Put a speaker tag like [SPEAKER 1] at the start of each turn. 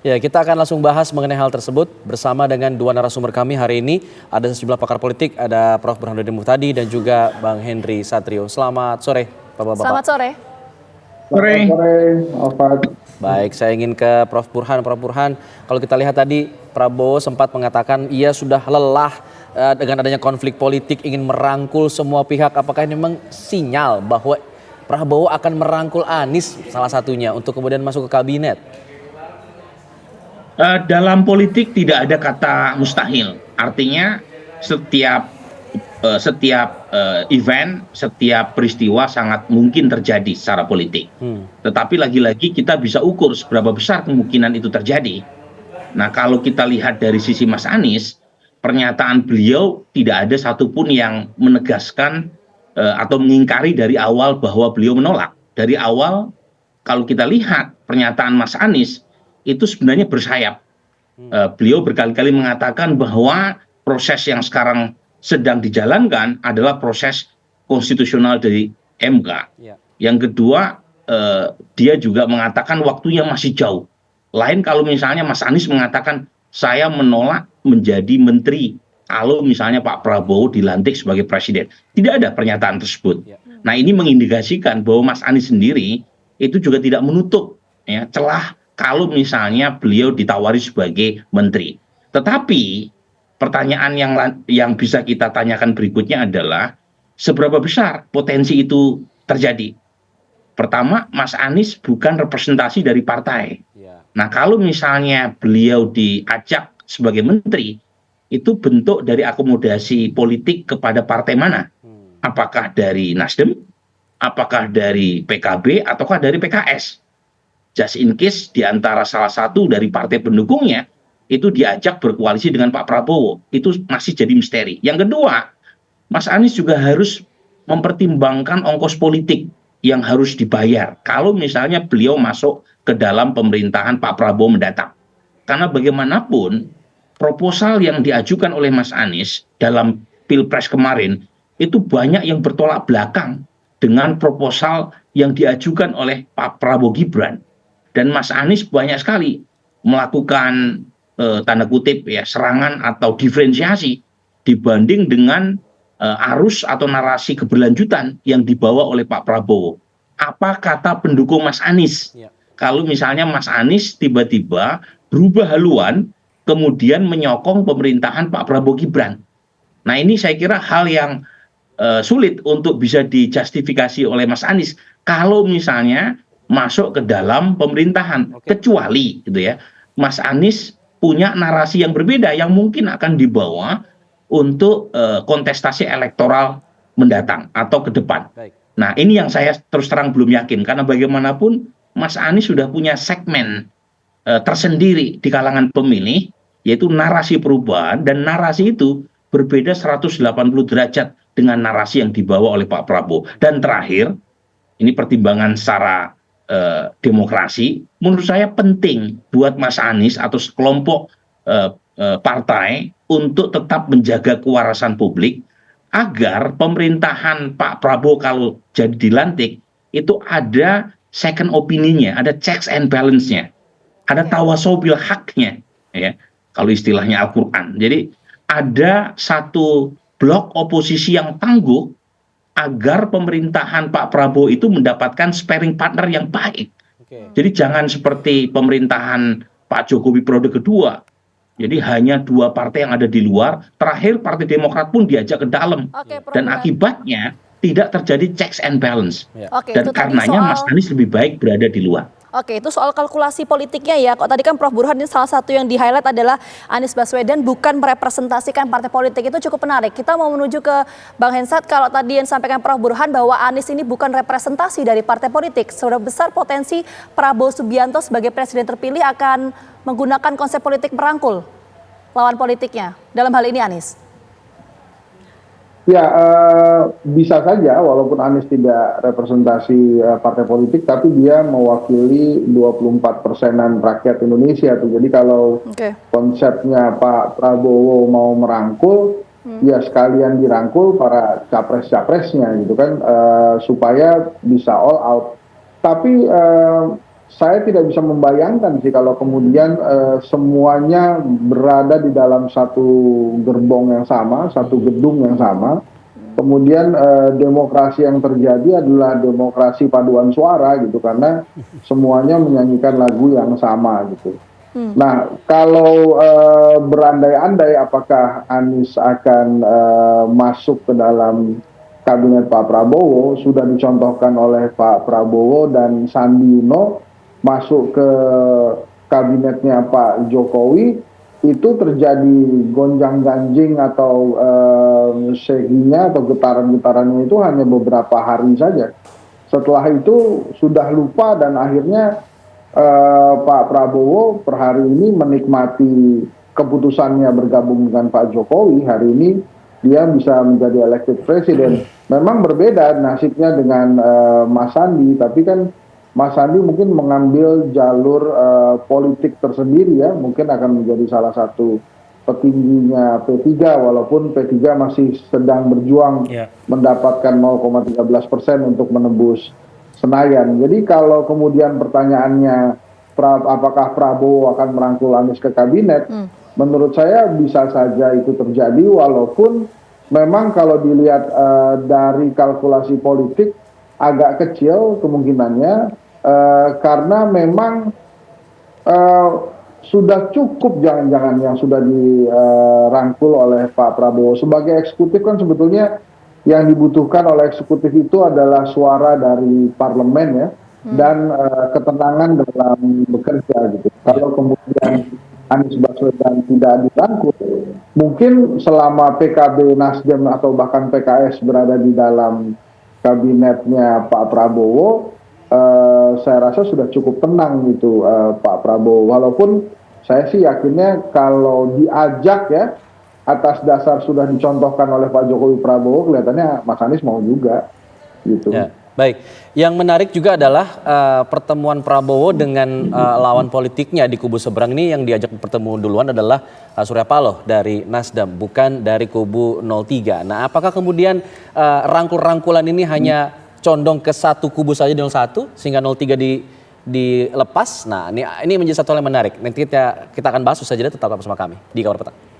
[SPEAKER 1] Ya, kita akan langsung bahas mengenai hal tersebut bersama dengan dua narasumber kami hari ini. Ada sejumlah pakar politik, ada Prof. Burhanuddin Muhtadi dan juga Bang Henry Satrio. Selamat sore, Bapak-Bapak.
[SPEAKER 2] Selamat sore.
[SPEAKER 3] Sore, Alfat.
[SPEAKER 1] Baik, saya ingin ke Prof. Burhan. Prof. Burhan, kalau kita lihat tadi Prabowo sempat mengatakan ia sudah lelah dengan adanya konflik politik, ingin merangkul semua pihak. Apakah ini memang sinyal bahwa Prabowo akan merangkul Anies salah satunya untuk kemudian masuk ke kabinet?
[SPEAKER 3] Dalam politik tidak ada kata mustahil. Artinya setiap event, setiap peristiwa sangat mungkin terjadi secara politik. Tetapi lagi-lagi kita bisa ukur seberapa besar kemungkinan itu terjadi. Nah, kalau kita lihat dari sisi Mas Anies, pernyataan beliau tidak ada satupun yang menegaskan atau mengingkari dari awal bahwa beliau menolak. Dari awal kalau kita lihat pernyataan Mas Anies itu sebenarnya bersayap. Beliau berkali-kali mengatakan bahwa proses yang sekarang sedang dijalankan adalah proses konstitusional dari MK. Yang kedua, dia juga mengatakan waktunya masih jauh. Lain kalau misalnya Mas Anies mengatakan saya menolak menjadi menteri kalau misalnya Pak Prabowo dilantik sebagai presiden. Tidak ada pernyataan tersebut. Nah, ini mengindikasikan bahwa Mas Anies sendiri itu juga tidak menutup celah kalau misalnya beliau ditawari sebagai menteri. Tetapi pertanyaan yang bisa kita tanyakan berikutnya adalah seberapa besar potensi itu terjadi. Pertama, Mas Anies bukan representasi dari partai. Nah, kalau misalnya beliau diajak sebagai menteri, itu bentuk dari akomodasi politik kepada partai mana? Apakah dari Nasdem, apakah dari PKB, ataukah dari PKS? Just in case di antara salah satu dari partai pendukungnya itu diajak berkoalisi dengan Pak Prabowo, itu masih jadi misteri. Yang kedua, Mas Anies juga harus mempertimbangkan ongkos politik yang harus dibayar kalau misalnya beliau masuk ke dalam pemerintahan Pak Prabowo mendatang. Karena bagaimanapun proposal yang diajukan oleh Mas Anies dalam Pilpres kemarin itu banyak yang bertolak belakang dengan proposal yang diajukan oleh Pak Prabowo Gibran. Dan Mas Anies banyak sekali melakukan tanda kutip serangan atau diferensiasi dibanding dengan arus atau narasi keberlanjutan yang dibawa oleh Pak Prabowo. Apa kata pendukung Mas Anies? Kalau misalnya Mas Anies tiba-tiba berubah haluan kemudian menyokong pemerintahan Pak Prabowo Gibran. Nah, ini saya kira hal yang sulit untuk bisa dijustifikasi oleh Mas Anies kalau misalnya masuk ke dalam pemerintahan. Kecuali gitu ya, Mas Anies punya narasi yang berbeda yang mungkin akan dibawa untuk kontestasi elektoral mendatang atau ke depan. Nah, ini yang saya terus terang belum yakin karena bagaimanapun Mas Anies sudah punya segmen tersendiri di kalangan pemilih, yaitu narasi perubahan, dan narasi itu berbeda 180 derajat dengan narasi yang dibawa oleh Pak Prabowo. Dan terakhir, ini pertimbangan secara demokrasi, menurut saya penting buat Mas Anies atau sekelompok partai untuk tetap menjaga kewarasan publik agar pemerintahan Pak Prabowo kalau jadi dilantik itu ada second opinion-nya, ada checks and balance-nya, ada tawasobil haknya, ya kalau istilahnya Al-Quran. Jadi ada satu blok oposisi yang tangguh agar pemerintahan Pak Prabowo itu mendapatkan sparring partner yang baik. Jadi jangan seperti pemerintahan Pak Jokowi periode kedua. Jadi hanya dua partai yang ada di luar, terakhir Partai Demokrat pun diajak ke dalam. Dan akibatnya tidak terjadi checks and balance. Dan karenanya Mas Anies lebih baik berada di luar.
[SPEAKER 2] Oke, itu soal kalkulasi politiknya ya. Kok tadi kan Prof. Burhan ini salah satu yang di-highlight adalah Anies Baswedan bukan merepresentasikan partai politik. Itu cukup menarik. Kita mau menuju ke Bang Hensat. Kalau tadi yang disampaikan Prof. Burhan bahwa Anies ini bukan representasi dari partai politik. Seberapa besar potensi Prabowo Subianto sebagai presiden terpilih akan menggunakan konsep politik merangkul lawan politiknya. Dalam hal ini Anies.
[SPEAKER 4] Ya, bisa saja walaupun Anies tidak representasi partai politik, tapi dia mewakili 24%-an rakyat Indonesia tuh. Jadi kalau konsepnya Pak Prabowo mau merangkul, ya sekalian dirangkul para capres-capresnya gitu kan, supaya bisa all out. Tapi saya tidak bisa membayangkan sih kalau kemudian semuanya berada di dalam satu gerbong yang sama, satu gedung yang sama. Kemudian demokrasi yang terjadi adalah demokrasi paduan suara gitu, karena semuanya menyanyikan lagu yang sama gitu. Nah, kalau berandai-andai apakah Anies akan masuk ke dalam kabinet Pak Prabowo, sudah dicontohkan oleh Pak Prabowo dan Sandi Uno masuk ke kabinetnya Pak Jokowi, itu terjadi gonjang-ganjing atau seginya atau getaran-getarannya itu hanya beberapa hari saja. Setelah itu sudah lupa dan akhirnya Pak Prabowo per hari ini menikmati keputusannya bergabung dengan Pak Jokowi. Hari ini dia bisa menjadi elected president. Memang berbeda nasibnya dengan Mas Sandi, tapi kan Mas Sandi mungkin mengambil jalur politik tersendiri ya, mungkin akan menjadi salah satu petingginya P3, walaupun P3 masih sedang berjuang mendapatkan 0,13% untuk menembus Senayan. Jadi kalau kemudian pertanyaannya apakah Prabowo akan merangkul Anies ke kabinet, menurut saya bisa saja itu terjadi, walaupun memang kalau dilihat dari kalkulasi politik agak kecil kemungkinannya, karena memang sudah cukup jangan-jangan yang sudah dirangkul oleh Pak Prabowo. Sebagai eksekutif kan sebetulnya yang dibutuhkan oleh eksekutif itu adalah suara dari parlemen ya, dan ketenangan dalam bekerja gitu. Kalau kemudian Anies Baswedan tidak dirangkul, mungkin selama PKB, Nasdem atau bahkan PKS berada di dalam kabinetnya Pak Prabowo, saya rasa sudah cukup tenang gitu Pak Prabowo. Walaupun saya sih yakinnya kalau diajak ya, atas dasar sudah dicontohkan oleh Pak Jokowi Prabowo, kelihatannya Mas Anies mau juga gitu.
[SPEAKER 1] Ya, baik. Yang menarik juga adalah pertemuan Prabowo dengan lawan politiknya di kubu seberang ini. Yang diajak bertemu duluan adalah Surya Paloh dari Nasdem, bukan dari kubu 03. Nah, apakah kemudian rangkul-rangkulan ini hanya condong ke satu kubu saja di 01 sehingga 03 dilepas? Nah, ini menjadi satu hal yang menarik. Nanti kita akan bahas usai jeda, tetap bersama kami di Kawar Petang.